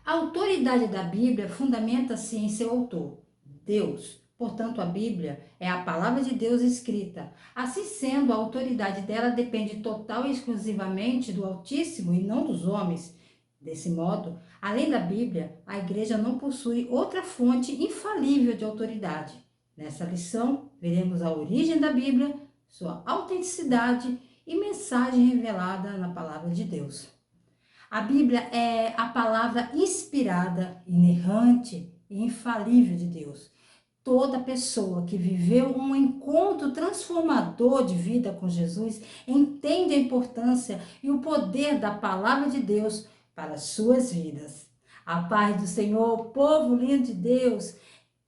A autoridade da Bíblia fundamenta-se em seu autor, Deus. Portanto, a Bíblia é a palavra de Deus escrita. Assim sendo, a autoridade dela depende total e exclusivamente do Altíssimo e não dos homens. Desse modo, além da Bíblia, a Igreja não possui outra fonte infalível de autoridade. Nessa lição, veremos a origem da Bíblia, sua autenticidade e mensagem revelada na palavra de Deus. A Bíblia é a palavra inspirada, inerrante e infalível de Deus. Toda pessoa que viveu um encontro transformador de vida com Jesus entende a importância e o poder da palavra de Deus para as suas vidas. A paz do Senhor, povo lindo de Deus.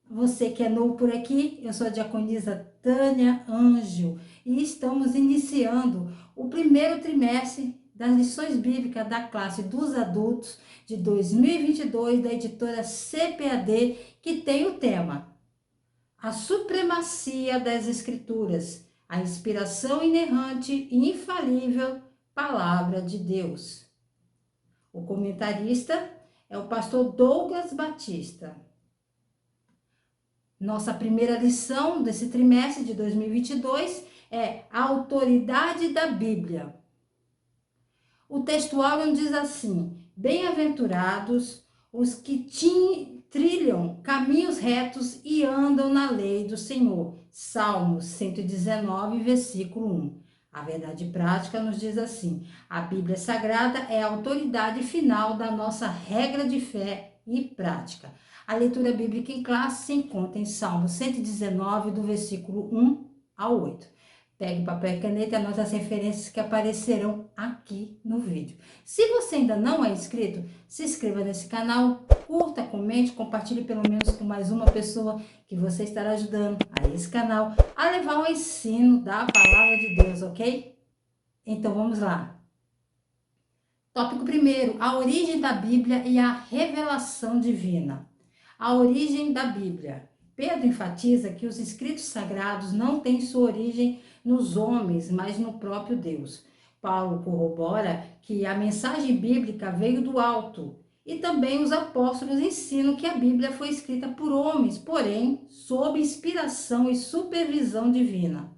Você que é novo por aqui, eu sou a diaconisa Tânia Ângelo e estamos iniciando o primeiro trimestre das lições bíblicas da classe dos adultos de 2022 da editora CPAD, que tem o tema A Supremacia das Escrituras, a inspiração inerrante e infalível Palavra de Deus. O comentarista é o pastor Douglas Batista. Nossa primeira lição desse trimestre de 2022 é a autoridade da Bíblia. O textual nos diz assim: bem-aventurados os que trilham caminhos retos e andam na lei do Senhor. Salmos 119, versículo 1. A verdade prática nos diz assim: a Bíblia Sagrada é a autoridade final da nossa regra de fé e prática. A leitura bíblica em classe se encontra em Salmo 119, do versículo 1 ao 8. Pegue papel e caneta e anote as referências que aparecerão aqui no vídeo. Se você ainda não é inscrito, se inscreva nesse canal, curta, comente, compartilhe pelo menos com mais uma pessoa que você estará ajudando a esse canal a levar o ensino da palavra de Deus, ok? Então vamos lá. Tópico primeiro, a origem da Bíblia e a revelação divina. A origem da Bíblia. Pedro enfatiza que os escritos sagrados não têm sua origem nos homens, mas no próprio Deus. Paulo corrobora que a mensagem bíblica veio do alto e também os apóstolos ensinam que a Bíblia foi escrita por homens, porém sob inspiração e supervisão divina.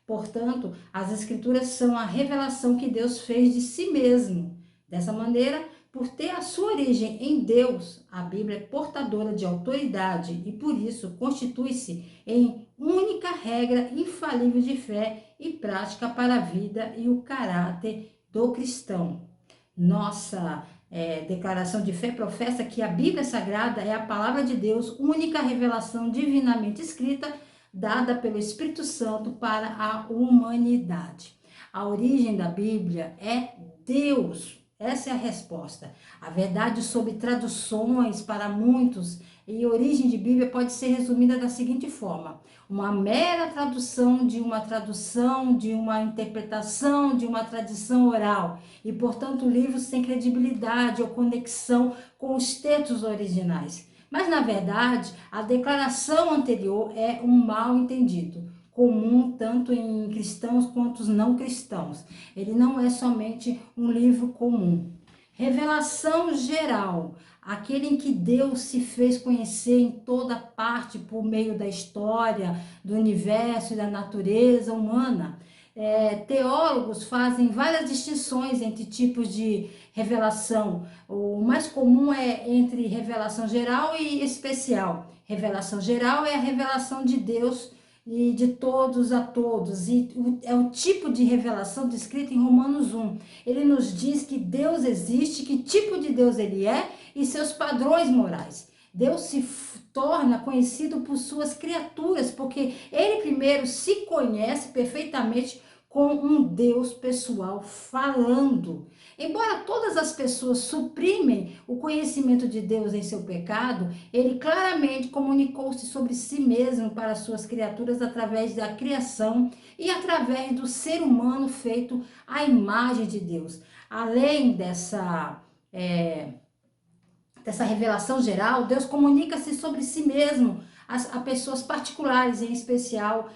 Portanto, as escrituras são a revelação que Deus fez de si mesmo. Dessa maneira, por ter a sua origem em Deus, a Bíblia é portadora de autoridade e, por isso, constitui-se em única regra infalível de fé e prática para a vida e o caráter do cristão. Nossa declaração de fé professa que a Bíblia Sagrada é a palavra de Deus, única revelação divinamente escrita, dada pelo Espírito Santo para a humanidade. A origem da Bíblia é Deus. Essa é a resposta. A verdade sobre traduções para muitos e origem de Bíblia pode ser resumida da seguinte forma: uma mera tradução, de uma interpretação, de uma tradição oral e, portanto, livros sem credibilidade ou conexão com os textos originais. Mas, na verdade, a declaração anterior é um mal entendido, comum tanto em cristãos quanto os não cristãos. Ele não é somente um livro comum. Revelação geral, aquele em que Deus se fez conhecer em toda parte por meio da história, do universo e da natureza humana. Teólogos fazem várias distinções entre tipos de revelação. O mais comum é entre revelação geral e especial. Revelação geral é a revelação de Deus e de todos a todos, e é o tipo de revelação descrita em Romanos 1. Ele nos diz que Deus existe, que tipo de Deus ele é e seus padrões morais. Deus se torna conhecido por suas criaturas, porque ele primeiro se conhece perfeitamente com um Deus pessoal falando. Embora todas as pessoas suprimem o conhecimento de Deus em seu pecado, ele claramente comunicou-se sobre si mesmo para suas criaturas através da criação e através do ser humano feito à imagem de Deus. Além dessa revelação geral, Deus comunica-se sobre si mesmo a pessoas particulares, em especial,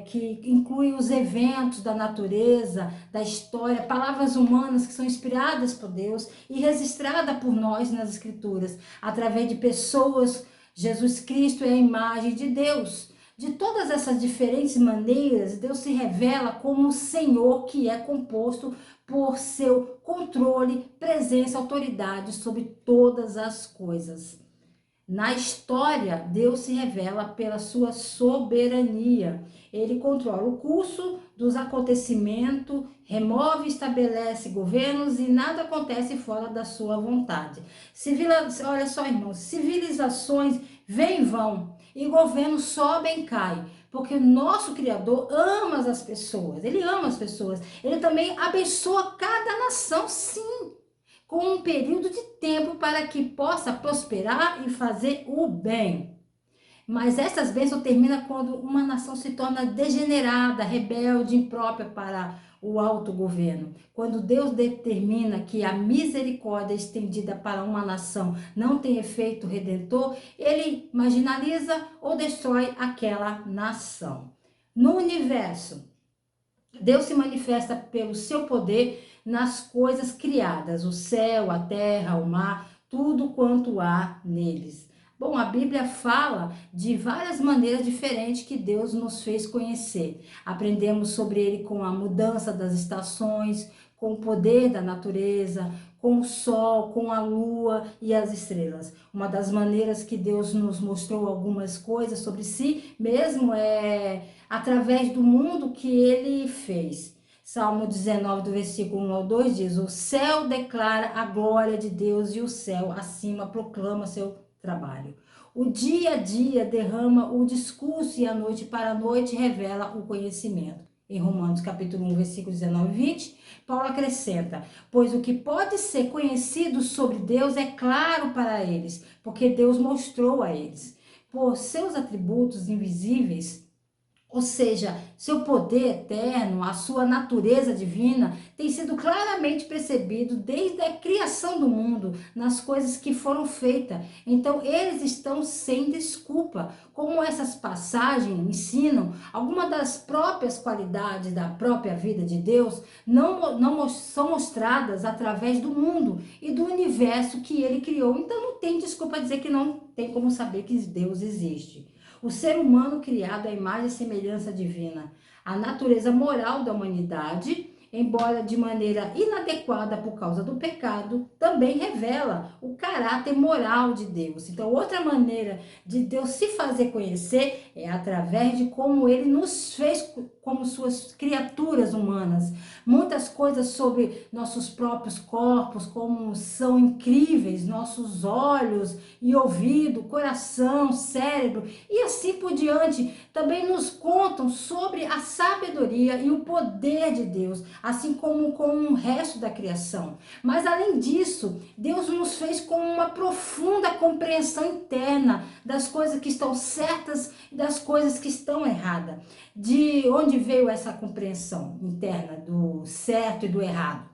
que incluem os eventos da natureza, da história, palavras humanas que são inspiradas por Deus e registradas por nós nas Escrituras, através de pessoas. Jesus Cristo é a imagem de Deus. De todas essas diferentes maneiras, Deus se revela como o Senhor, que é composto por seu controle, presença, autoridade sobre todas as coisas. Na história, Deus se revela pela sua soberania. Ele controla o curso dos acontecimentos, remove e estabelece governos e nada acontece fora da sua vontade. Olha só, irmãos, civilizações vêm e vão e governos sobem e caem. Porque o nosso Criador ama as pessoas, Ele ama as pessoas. Ele também abençoa cada nação, sim, com um período de tempo para que possa prosperar e fazer o bem. Mas essas bênçãos terminam quando uma nação se torna degenerada, rebelde, imprópria para o autogoverno. Quando Deus determina que a misericórdia estendida para uma nação não tem efeito redentor, ele marginaliza ou destrói aquela nação. No universo, Deus se manifesta pelo seu poder nas coisas criadas, o céu, a terra, o mar, tudo quanto há neles. Bom, a Bíblia fala de várias maneiras diferentes que Deus nos fez conhecer. Aprendemos sobre ele com a mudança das estações, com o poder da natureza, com o sol, com a lua e as estrelas. Uma das maneiras que Deus nos mostrou algumas coisas sobre si mesmo é através do mundo que ele fez. Salmo 19, do versículo 1 ao 2 diz: o céu declara a glória de Deus e o céu acima proclama seu trabalho. O dia a dia derrama o discurso e a noite para a noite revela o conhecimento. Em Romanos capítulo 1, versículo 19 e 20, Paulo acrescenta: pois o que pode ser conhecido sobre Deus é claro para eles, porque Deus mostrou a eles. Por seus atributos invisíveis, ou seja, seu poder eterno, a sua natureza divina, tem sido claramente percebido desde a criação do mundo, nas coisas que foram feitas. Então, eles estão sem desculpa. Como essas passagens ensinam, algumas das próprias qualidades da própria vida de Deus não são mostradas através do mundo e do universo que ele criou. Então, não tem desculpa dizer que não tem como saber que Deus existe. O ser humano criado à imagem e semelhança divina, a natureza moral da humanidade, embora de maneira inadequada por causa do pecado, também revela o caráter moral de Deus. Então, outra maneira de Deus se fazer conhecer é através de como ele nos fez como suas criaturas humanas. Muitas coisas sobre nossos próprios corpos, como são incríveis nossos olhos e ouvido, coração, cérebro e assim por diante, também nos contam sobre a sabedoria e o poder de Deus, assim como com o resto da criação. Mas além disso, Deus nos fez com uma profunda compreensão interna das coisas que estão certas e das coisas que estão erradas. De onde veio essa compreensão interna do certo e do errado?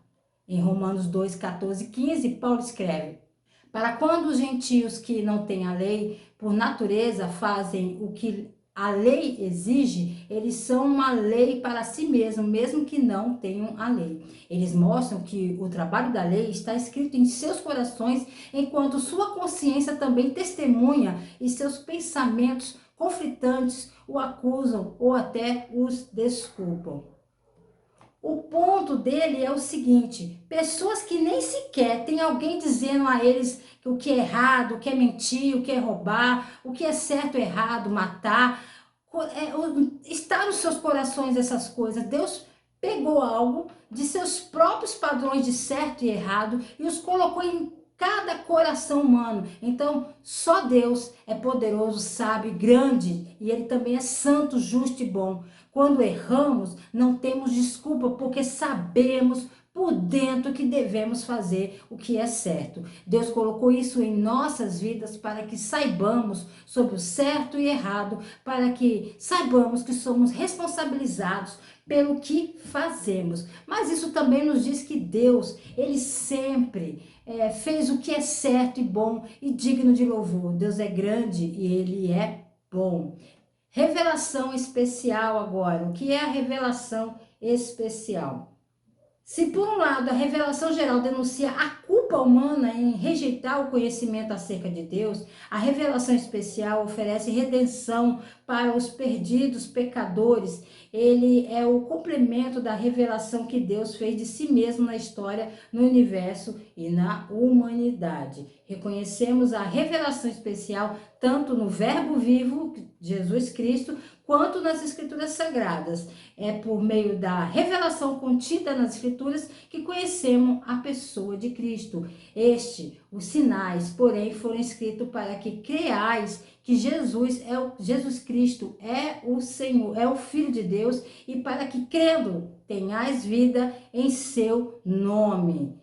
Em Romanos 2, 14 e 15, Paulo escreve: para quando os gentios que não têm a lei, por natureza, fazem o que a lei exige, eles são uma lei para si mesmos, mesmo que não tenham a lei. Eles mostram que o trabalho da lei está escrito em seus corações, enquanto sua consciência também testemunha e seus pensamentos conflitantes o acusam ou até os desculpam. O ponto dele é o seguinte: pessoas que nem sequer tem alguém dizendo a eles o que é errado, o que é mentir, o que é roubar, o que é certo ou errado, matar, está nos seus corações essas coisas. Deus pegou algo de seus próprios padrões de certo e errado e os colocou em cada coração humano. Então, só Deus é poderoso, sábio e grande, e ele também é santo, justo e bom. Quando erramos, não temos desculpa, porque sabemos por dentro que devemos fazer o que é certo. Deus colocou isso em nossas vidas para que saibamos sobre o certo e errado, para que saibamos que somos responsabilizados pelo que fazemos. Mas isso também nos diz que Deus, ele sempre fez o que é certo e bom e digno de louvor. Deus é grande e ele é bom. Revelação especial agora. O que é a revelação especial? Se por um lado a revelação geral denuncia a culpa humana em rejeitar o conhecimento acerca de Deus, a revelação especial oferece redenção para os perdidos pecadores. Ele é o complemento da revelação que Deus fez de si mesmo na história, no universo e na humanidade. Reconhecemos a revelação especial tanto no Verbo vivo, Jesus Cristo, quanto nas Escrituras Sagradas. É por meio da revelação contida nas Escrituras que conhecemos a pessoa de Cristo. Os sinais, porém, foram escritos para que creais que Jesus Cristo é o Senhor, é o Filho de Deus, e para que crendo tenhais vida em seu nome.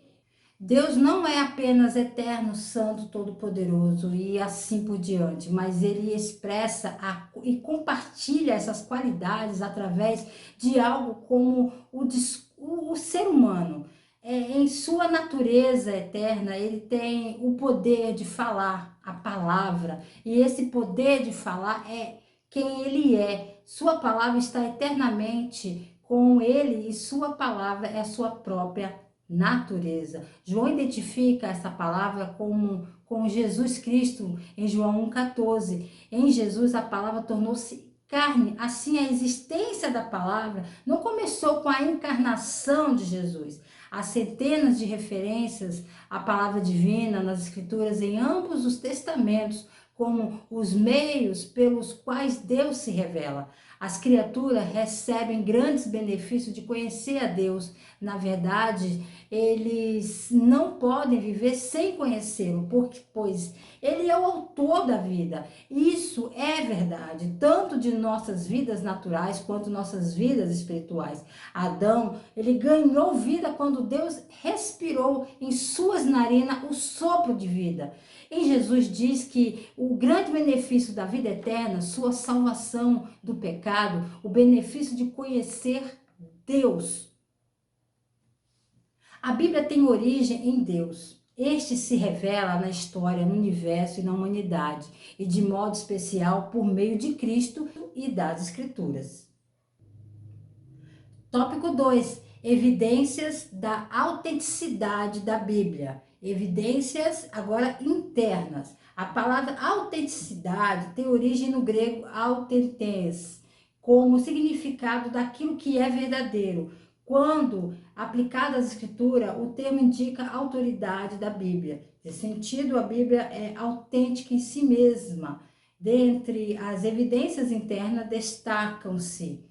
Deus não é apenas eterno, santo, todo-poderoso e assim por diante, mas ele expressa e compartilha essas qualidades através de algo como o ser humano. Em sua natureza eterna, ele tem o poder de falar a palavra, e esse poder de falar é quem ele é. Sua palavra está eternamente com ele e sua palavra é a sua própria natureza. João identifica essa palavra com Jesus Cristo em João 1,14. Em Jesus a palavra tornou-se carne. Assim, a existência da palavra não começou com a encarnação de Jesus. Há centenas de referências à palavra divina nas Escrituras em ambos os testamentos, como os meios pelos quais Deus se revela. As criaturas recebem grandes benefícios de conhecer a Deus. Na verdade, eles não podem viver sem conhecê-lo, pois ele é o autor da vida. Isso é verdade, tanto de nossas vidas naturais quanto nossas vidas espirituais. Adão, ele ganhou vida quando Deus respirou em suas narinas o sopro de vida. Em Jesus diz que o grande benefício da vida eterna, sua salvação do pecado, o benefício de conhecer Deus. A Bíblia tem origem em Deus. Este se revela na história, no universo e na humanidade, e de modo especial por meio de Cristo e das Escrituras. Tópico 2. Evidências da autenticidade da Bíblia. Evidências agora internas. A palavra autenticidade tem origem no grego autentes, como significado daquilo que é verdadeiro. Quando aplicado às escrituras, o termo indica a autoridade da Bíblia. Nesse sentido, a Bíblia é autêntica em si mesma. Dentre as evidências internas, destacam-se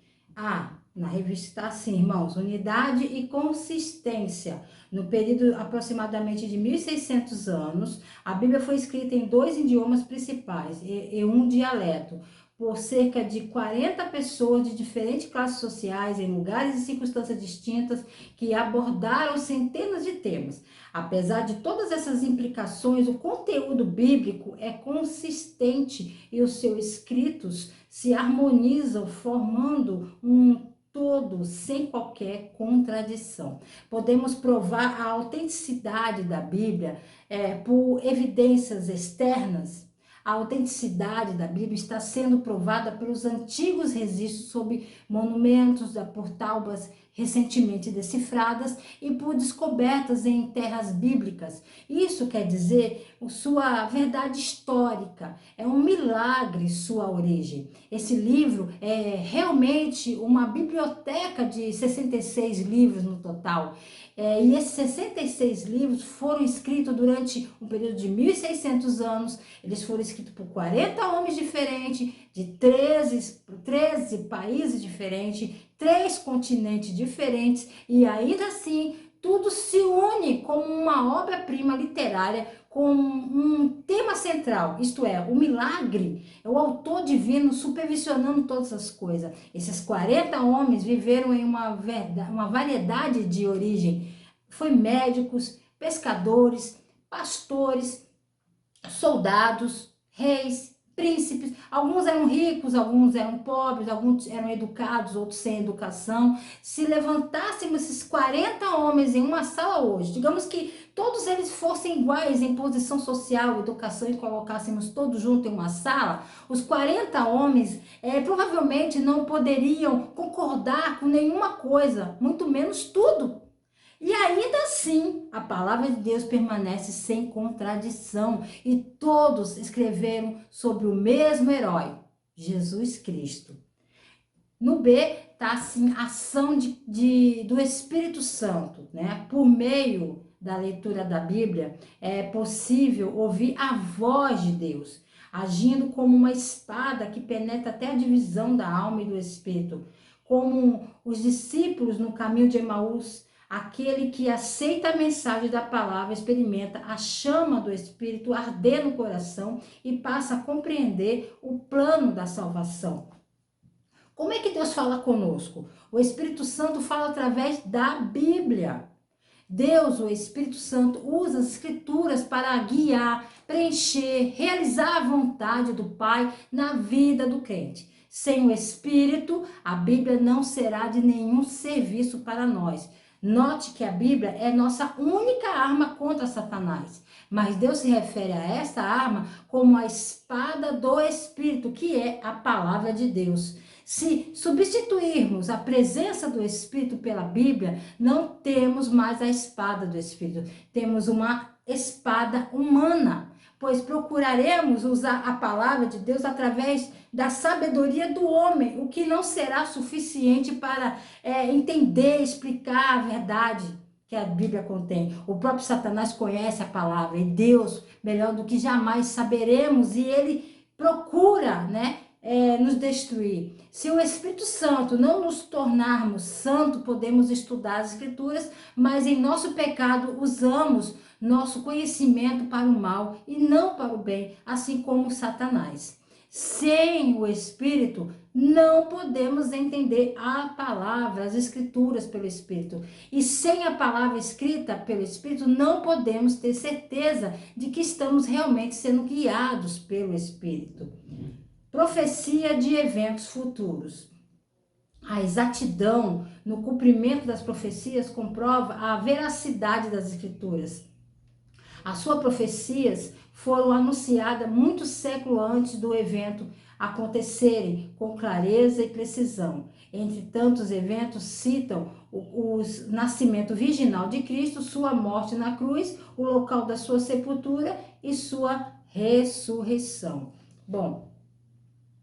na revista está assim, irmãos, unidade e consistência. No período aproximadamente de 1.600 anos, a Bíblia foi escrita em 2 idiomas principais e um dialeto, por cerca de 40 pessoas de diferentes classes sociais, em lugares e circunstâncias distintas, que abordaram centenas de temas. Apesar de todas essas implicações, o conteúdo bíblico é consistente e os seus escritos se harmonizam, formando um todo, sem qualquer contradição. Podemos provar a autenticidade da Bíblia por evidências externas. A autenticidade da Bíblia está sendo provada pelos antigos registros sobre monumentos, por tábuas recentemente decifradas e por descobertas em terras bíblicas. Isso quer dizer sua verdade histórica, é um milagre sua origem. Esse livro é realmente uma biblioteca de 66 livros no total. E esses 66 livros foram escritos durante um período de 1.600 anos. Eles foram escritos por 40 homens diferentes, de 13 países diferentes, 3 continentes diferentes, e ainda assim tudo se une como uma obra-prima literária com um tema central, isto é, o milagre, é o autor divino supervisionando todas as coisas. Esses 40 homens viveram em uma variedade de origem. foi médicos, pescadores, pastores, soldados, reis, príncipes. Alguns eram ricos, alguns eram pobres, alguns eram educados, outros sem educação. Se levantássemos esses 40 homens em uma sala hoje, digamos que todos eles fossem iguais em posição social, educação, e colocássemos todos juntos em uma sala, os 40 homens provavelmente não poderiam concordar com nenhuma coisa, muito menos tudo. E ainda assim, a palavra de Deus permanece sem contradição e todos escreveram sobre o mesmo herói, Jesus Cristo. No B está assim, a ação do Espírito Santo, né? Por meio da leitura da Bíblia, é possível ouvir a voz de Deus, agindo como uma espada que penetra até a divisão da alma e do espírito, como os discípulos no caminho de Emaús. Aquele que aceita a mensagem da palavra experimenta a chama do Espírito arder no coração e passa a compreender o plano da salvação. Como é que Deus fala conosco? O Espírito Santo fala através da Bíblia. Deus, o Espírito Santo, usa as Escrituras para guiar, preencher, realizar a vontade do Pai na vida do crente. Sem o Espírito, a Bíblia não será de nenhum serviço para nós. Note que a Bíblia é nossa única arma contra Satanás, mas Deus se refere a esta arma como a espada do Espírito, que é a palavra de Deus. Se substituirmos a presença do Espírito pela Bíblia, não temos mais a espada do Espírito, temos uma espada humana, pois procuraremos usar a palavra de Deus através da sabedoria do homem, o que não será suficiente para entender, explicar a verdade que a Bíblia contém. O próprio Satanás conhece a palavra e Deus, melhor do que jamais, saberemos, e ele procura, né, nos destruir. Se o Espírito Santo não nos tornarmos santos, podemos estudar as Escrituras, mas em nosso pecado usamos nosso conhecimento para o mal e não para o bem, assim como Satanás. Sem o Espírito, não podemos entender a palavra, as Escrituras pelo Espírito. E sem a palavra escrita pelo Espírito, não podemos ter certeza de que estamos realmente sendo guiados pelo Espírito. Profecia de eventos futuros. A exatidão no cumprimento das profecias comprova a veracidade das Escrituras. As suas profecias foram anunciadas muitos séculos antes do evento acontecerem, com clareza e precisão. Entre tantos eventos, citam o nascimento virginal de Cristo, sua morte na cruz, o local da sua sepultura e sua ressurreição. Bom,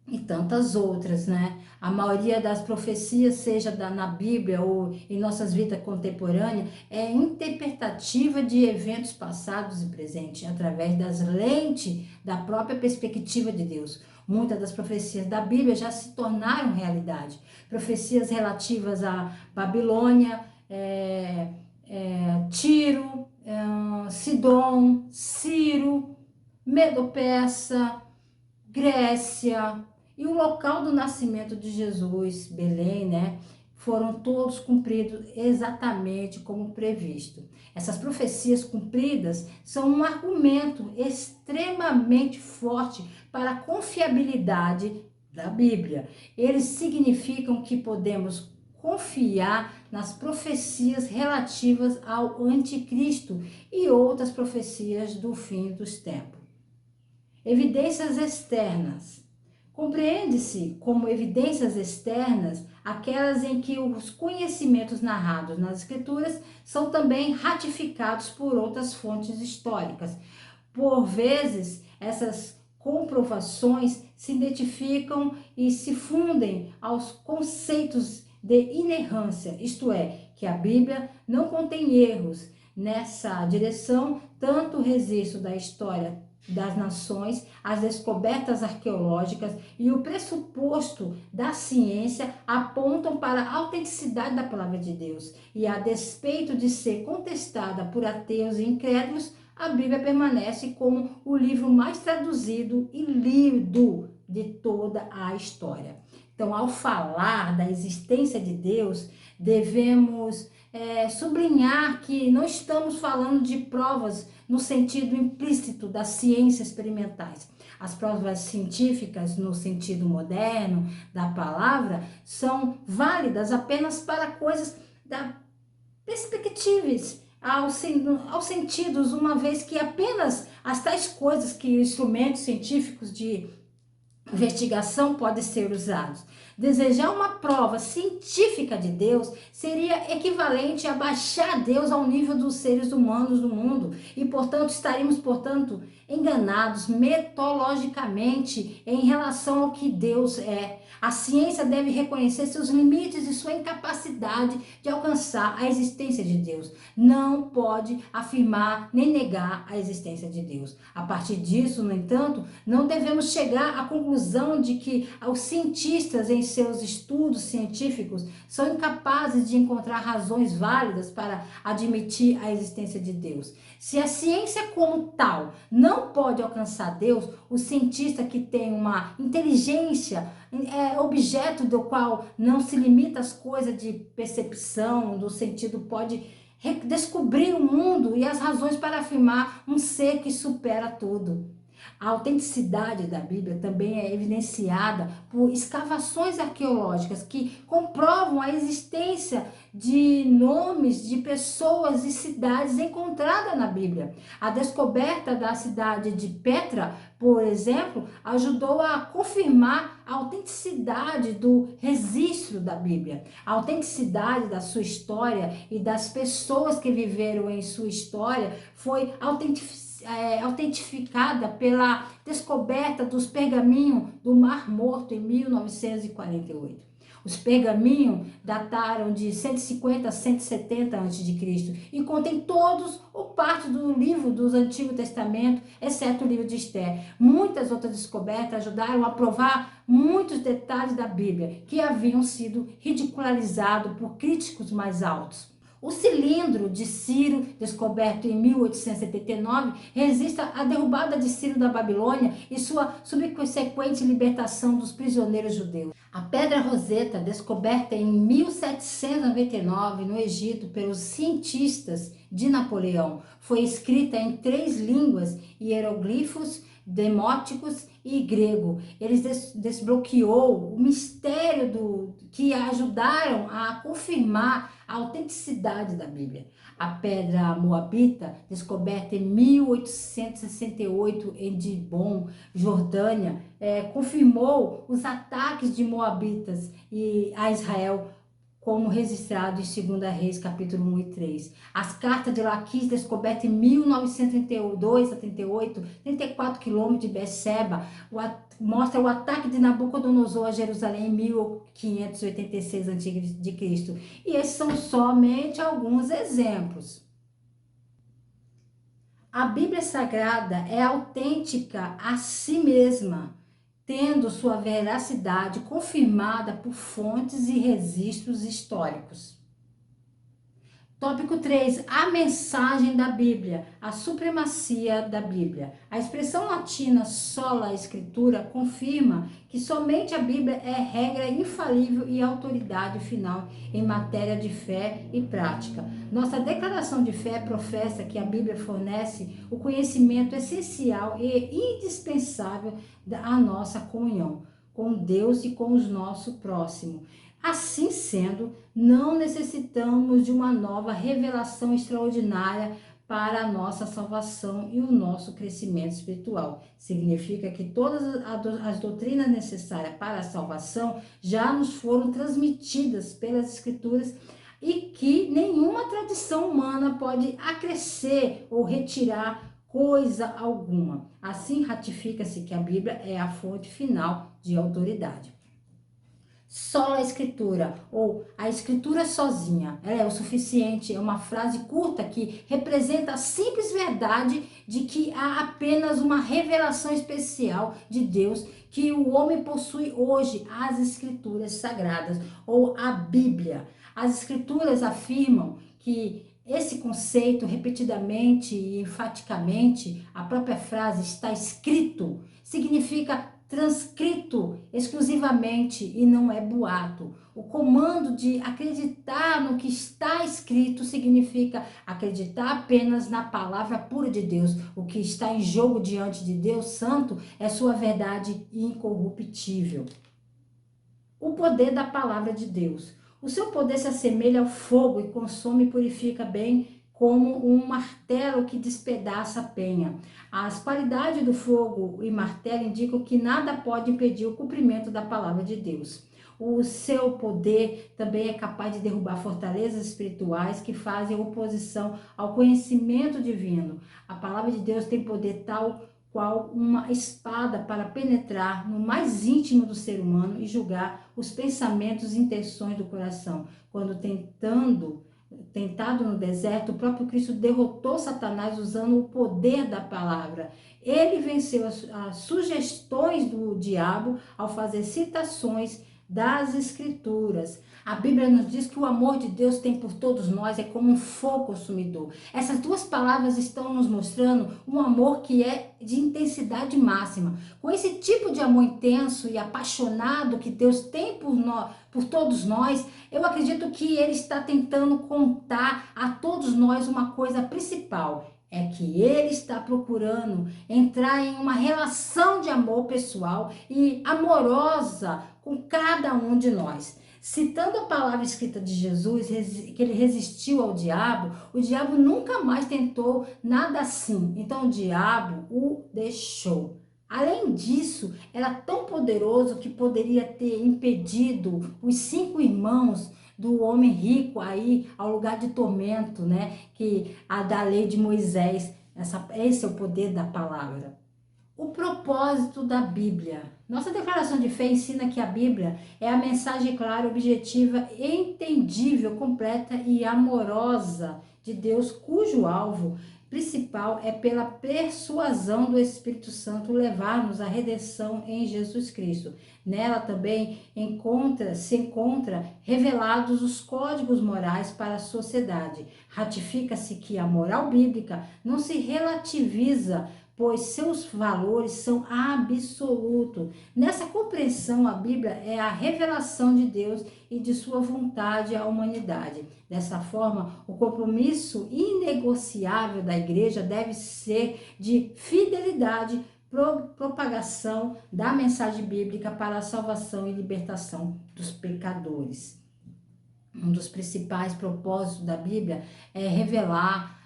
e tantas outras, né? A maioria das profecias, seja na Bíblia ou em nossas vidas contemporâneas, é interpretativa de eventos passados e presentes, através das lentes da própria perspectiva de Deus. Muitas das profecias da Bíblia já se tornaram realidade. Profecias relativas à Babilônia, Tiro, Sidom, Ciro, Medo-Persa, Grécia, e o local do nascimento de Jesus, Belém, né? Foram todos cumpridos exatamente como previsto. Essas profecias cumpridas são um argumento extremamente forte para a confiabilidade da Bíblia. Eles significam que podemos confiar nas profecias relativas ao anticristo e outras profecias do fim dos tempos. Evidências externas. Compreende-se como evidências externas aquelas em que os conhecimentos narrados nas Escrituras são também ratificados por outras fontes históricas. Por vezes, essas comprovações se identificam e se fundem aos conceitos de inerrância, isto é, que a Bíblia não contém erros. Nessa direção, tanto o registro da história das nações, as descobertas arqueológicas e o pressuposto da ciência apontam para a autenticidade da palavra de Deus. E a despeito de ser contestada por ateus e incrédulos, a Bíblia permanece como o livro mais traduzido e lido de toda a história. Então, ao falar da existência de Deus, devemos sublinhar que não estamos falando de provas no sentido implícito das ciências experimentais. As provas científicas, no sentido moderno da palavra, são válidas apenas para coisas perspectivas aos sentidos, uma vez que apenas as tais coisas que instrumentos científicos de investigação podem ser usados. Desejar uma prova científica de Deus seria equivalente a baixar Deus ao nível dos seres humanos do mundo e, portanto, estaríamos, enganados metodologicamente em relação ao que Deus é. A ciência deve reconhecer seus limites e sua incapacidade de alcançar a existência de Deus. Não pode afirmar nem negar a existência de Deus. A partir disso, no entanto, não devemos chegar à conclusão de que os cientistas, em seus estudos científicos, são incapazes de encontrar razões válidas para admitir a existência de Deus. Se a ciência como tal não pode alcançar Deus, o cientista que tem uma inteligência objeto do qual não se limita às coisas de percepção, do sentido, pode descobrir o mundo e as razões para afirmar um ser que supera tudo. A autenticidade da Bíblia também é evidenciada por escavações arqueológicas que comprovam a existência de nomes de pessoas e cidades encontradas na Bíblia. A descoberta da cidade de Petra, por exemplo, ajudou a confirmar a autenticidade do registro da Bíblia, a autenticidade da sua história e das pessoas que viveram em sua história foi autentificada pela descoberta dos pergaminhos do Mar Morto em 1948. Os pergaminhos dataram de 150 a 170 a.C. e contêm todos ou parte do livro do Antigo Testamento, exceto o livro de Esther. Muitas outras descobertas ajudaram a provar muitos detalhes da Bíblia que haviam sido ridicularizados por críticos mais altos. O cilindro de Ciro, descoberto em 1879, registra a derrubada de Ciro da Babilônia e sua subsequente libertação dos prisioneiros judeus. A Pedra Roseta, descoberta em 1799 no Egito pelos cientistas de Napoleão, foi escrita em 3 línguas, hieroglifos, demóticos e grego. Eles desbloqueou o mistério que ajudaram a confirmar a autenticidade da Bíblia. A pedra moabita, descoberta em 1868 em Dibon, Jordânia, confirmou os ataques de moabitas a Israel, como registrado em 2 Reis, capítulo 1 e 3. As cartas de Laquis, descobertas em 1932 a 38, 34 quilômetros de Beceba, mostra o ataque de Nabucodonosor a Jerusalém em 1586 a.C. E esses são somente alguns exemplos. A Bíblia Sagrada é autêntica a si mesma, tendo sua veracidade confirmada por fontes e registros históricos. Tópico 3. A mensagem da Bíblia, a supremacia da Bíblia. A expressão latina sola escritura confirma que somente a Bíblia é regra infalível e autoridade final em matéria de fé e prática. Nossa declaração de fé professa que a Bíblia fornece o conhecimento essencial e indispensável à nossa comunhão com Deus e com os nossos próximos. Assim sendo, não necessitamos de uma nova revelação extraordinária para a nossa salvação e o nosso crescimento espiritual. Significa que todas as doutrinas necessárias para a salvação já nos foram transmitidas pelas Escrituras e que nenhuma tradição humana pode acrescer ou retirar coisa alguma. Assim, ratifica-se que a Bíblia é a fonte final de autoridade. Só a Escritura, ou a Escritura sozinha, ela é o suficiente, é uma frase curta que representa a simples verdade de que há apenas uma revelação especial de Deus que o homem possui hoje, as Escrituras Sagradas, ou a Bíblia. As Escrituras afirmam que esse conceito, repetidamente e enfaticamente, a própria frase está escrito, significa transcrito exclusivamente e não é boato. O comando de acreditar no que está escrito significa acreditar apenas na palavra pura de Deus. O que está em jogo diante de Deus Santo é sua verdade incorruptível. O poder da palavra de Deus. O seu poder se assemelha ao fogo e consome e purifica bem como um martelo que despedaça a penha. As qualidades do fogo e martelo indicam que nada pode impedir o cumprimento da palavra de Deus. O seu poder também é capaz de derrubar fortalezas espirituais que fazem oposição ao conhecimento divino. A palavra de Deus tem poder tal qual uma espada para penetrar no mais íntimo do ser humano e julgar os pensamentos e intenções do coração. Quando tentado no deserto, o próprio Cristo derrotou Satanás usando o poder da palavra. Ele venceu as sugestões do diabo ao fazer citações das Escrituras. A Bíblia nos diz que o amor de Deus tem por todos nós é como um fogo consumidor. Essas duas palavras estão nos mostrando um amor que é de intensidade máxima. Com esse tipo de amor intenso e apaixonado que Deus tem por todos nós, eu acredito que Ele está tentando contar a todos nós uma coisa principal. É que Ele está procurando entrar em uma relação de amor pessoal e amorosa com cada um de nós. Citando a palavra escrita de Jesus, que ele resistiu ao diabo, o diabo nunca mais tentou nada assim. Então o diabo o deixou. Além disso, era tão poderoso que poderia ter impedido os 5 irmãos do homem rico aí ao lugar de tormento, né? Que a da lei de Moisés. Esse é o poder da palavra. O propósito da Bíblia. Nossa declaração de fé ensina que a Bíblia é a mensagem clara, objetiva, entendível, completa e amorosa de Deus, cujo alvo principal é pela persuasão do Espírito Santo levar-nos à redenção em Jesus Cristo. Nela também se encontra revelados os códigos morais para a sociedade. Ratifica-se que a moral bíblica não se relativiza, pois seus valores são absolutos. Nessa compreensão, a Bíblia é a revelação de Deus e de sua vontade à humanidade. Dessa forma, o compromisso inegociável da igreja deve ser de fidelidade, propagação da mensagem bíblica para a salvação e libertação dos pecadores. Um dos principais propósitos da Bíblia é revelar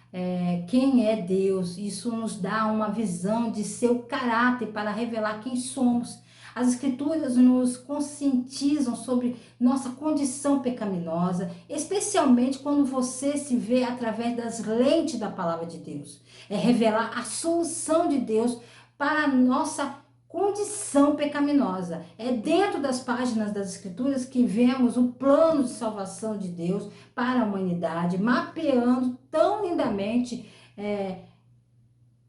quem é Deus. Isso nos dá uma visão de seu caráter para revelar quem somos. As Escrituras nos conscientizam sobre nossa condição pecaminosa, especialmente quando você se vê através das lentes da palavra de Deus. É revelar a solução de Deus para a nossa condição pecaminosa. É dentro das páginas das Escrituras que vemos o plano de salvação de Deus para a humanidade, mapeando tão lindamente.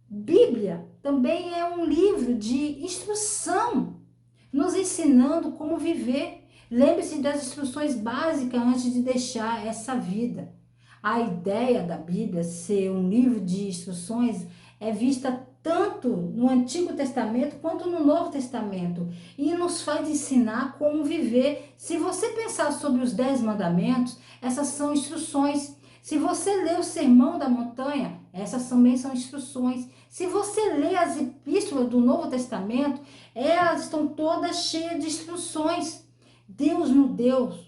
Bíblia também é um livro de instrução, nos ensinando como viver. Lembre-se das instruções básicas antes de deixar essa vida. A ideia da Bíblia ser um livro de instruções é vista tanto no Antigo Testamento quanto no Novo Testamento, e nos faz ensinar como viver. Se você pensar sobre os 10 mandamentos, essas são instruções. Se você ler o Sermão da Montanha, essas também são instruções. Se você ler as epístolas do Novo Testamento, elas estão todas cheias de instruções. Deus nos deu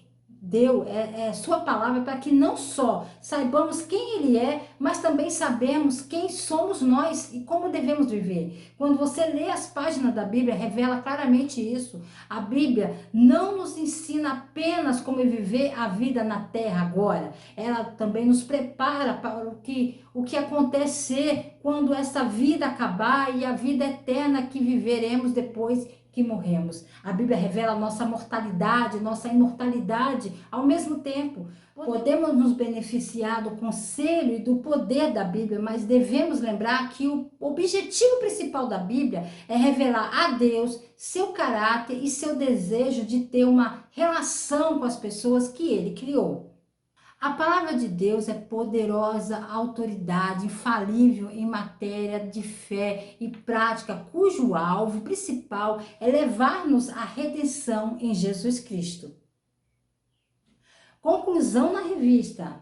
sua palavra para que não só saibamos quem Ele é, mas também sabemos quem somos nós e como devemos viver. Quando você lê as páginas da Bíblia, revela claramente isso. A Bíblia não nos ensina apenas como viver a vida na terra agora. Ela também nos prepara para o que acontecer quando essa vida acabar e a vida eterna que viveremos depois que morremos. A Bíblia revela nossa mortalidade, nossa imortalidade ao mesmo tempo. Podemos nos beneficiar do conselho e do poder da Bíblia, mas devemos lembrar que o objetivo principal da Bíblia é revelar a Deus, seu caráter e seu desejo de ter uma relação com as pessoas que Ele criou. A palavra de Deus é poderosa autoridade, infalível em matéria de fé e prática, cujo alvo principal é levar-nos à redenção em Jesus Cristo. Conclusão na revista.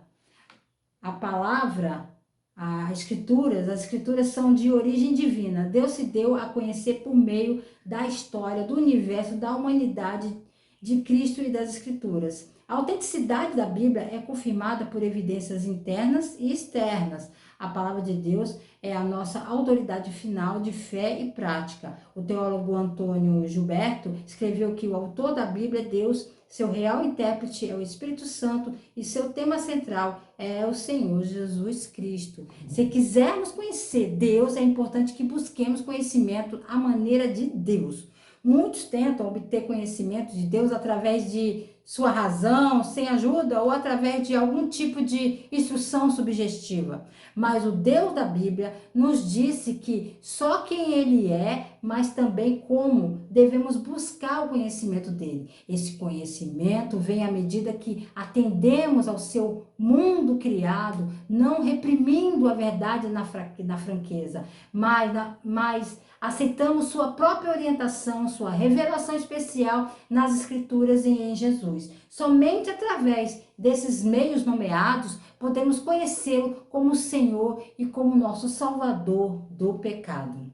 A palavra, as escrituras são de origem divina. Deus se deu a conhecer por meio da história, do universo, da humanidade, de Cristo e das escrituras. A autenticidade da Bíblia é confirmada por evidências internas e externas. A palavra de Deus é a nossa autoridade final de fé e prática. O teólogo Antônio Gilberto escreveu que o autor da Bíblia é Deus, seu real intérprete é o Espírito Santo e seu tema central é o Senhor Jesus Cristo. Se quisermos conhecer Deus, é importante que busquemos conhecimento à maneira de Deus. Muitos tentam obter conhecimento de Deus através de sua razão, sem ajuda ou através de algum tipo de instrução subjetiva. Mas o Deus da Bíblia nos disse que só quem Ele é, mas também como devemos buscar o conhecimento dele. Esse conhecimento vem à medida que atendemos ao seu mundo criado, não reprimindo a verdade na franqueza, mas aceitamos sua própria orientação, sua revelação especial nas Escrituras e em Jesus. Somente através desses meios nomeados podemos conhecê-lo como Senhor e como nosso Salvador do pecado.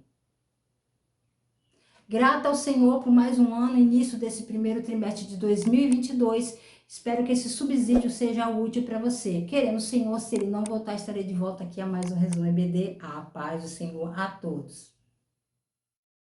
Grata ao Senhor por mais um ano, início desse primeiro trimestre de 2022. Espero que esse subsídio seja útil para você. Querendo o Senhor, se Ele não voltar, estarei de volta aqui a mais um Resumo EBD. A paz do Senhor a todos.